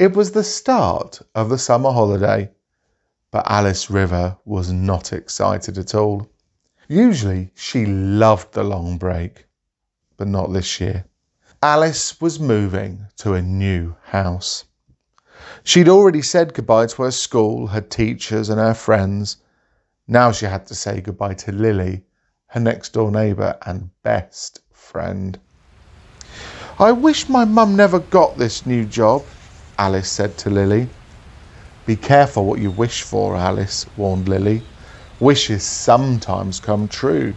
It was the start of the summer holiday, but Alice River was not excited at all. Usually she loved the long break, but not this year. Alice was moving to a new house. She'd already said goodbye to her school, her teachers and her friends. Now she had to say goodbye to Lily, her next door neighbour and best friend. "I wish my mum never got this new job," Alice said to Lily. "Be careful what you wish for, Alice," warned Lily. "Wishes sometimes come true.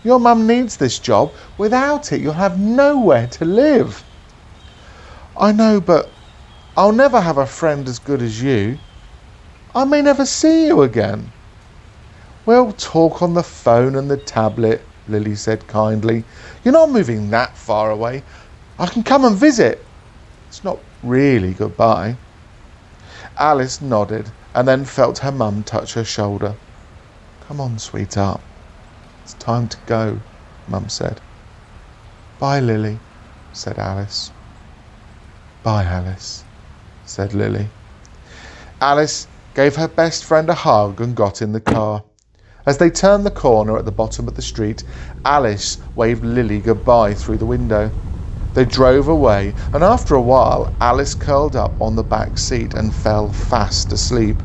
Your mum needs this job. Without it, you'll have nowhere to live." "I know, but I'll never have a friend as good as you. I may never see you again." "We'll talk on the phone and the tablet," Lily said kindly. "You're not moving that far away. I can come and visit. It's not really goodbye." Alice nodded and then felt her mum touch her shoulder. "Come on, sweetheart. It's time to go," Mum said. "Bye, Lily," said Alice. "Bye, Alice," said Lily. Alice gave her best friend a hug and got in the car. As they turned the corner at the bottom of the street, Alice waved Lily goodbye through the window. They drove away, and after a while, Alice curled up on the back seat and fell fast asleep.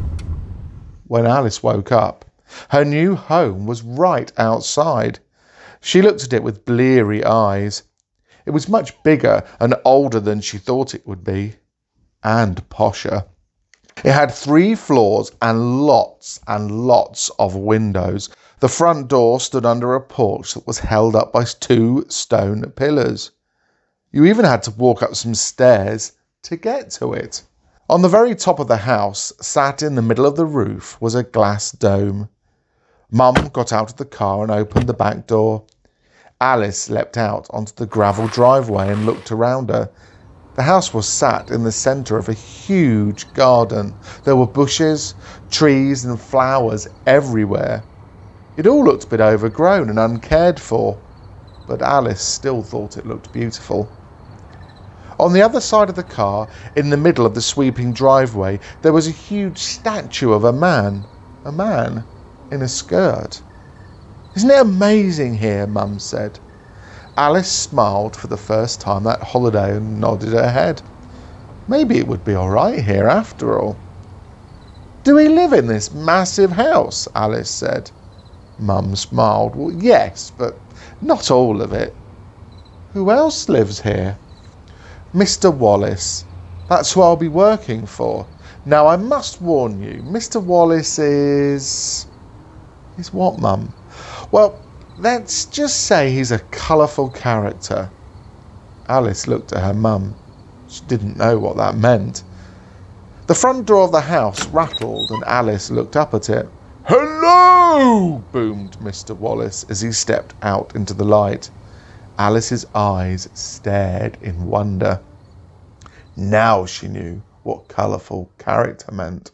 When Alice woke up, her new home was right outside. She looked at it with bleary eyes. It was much bigger and older than she thought it would be, and posher. It had 3 floors and lots of windows. The front door stood under a porch that was held up by 2 stone pillars. You even had to walk up some stairs to get to it. On the very top of the house, sat in the middle of the roof, was a glass dome. Mum got out of the car and opened the back door. Alice leapt out onto the gravel driveway and looked around her. The house was sat in the centre of a huge garden. There were bushes, trees and flowers everywhere. It all looked a bit overgrown and uncared for, but Alice still thought it looked beautiful. On the other side of the car, in the middle of the sweeping driveway, there was a huge statue of a man in a skirt. "Isn't it amazing here?" Mum said. Alice smiled for the first time that holiday and nodded her head. Maybe it would be all right here after all. "Do we live in this massive house?" Alice said. Mum smiled. "Well, yes, but not all of it." "Who else lives here?" "Mr. Wallace. That's who I'll be working for. Now, I must warn you, Mr. Wallace is..." "Is what, Mum?" "Well, let's just say he's a colourful character." Alice looked at her mum. She didn't know what that meant. The front door of the house rattled and Alice looked up at it. "Hello!" boomed Mr. Wallace as he stepped out into the light. Alice's eyes stared in wonder. Now she knew what colourful character meant.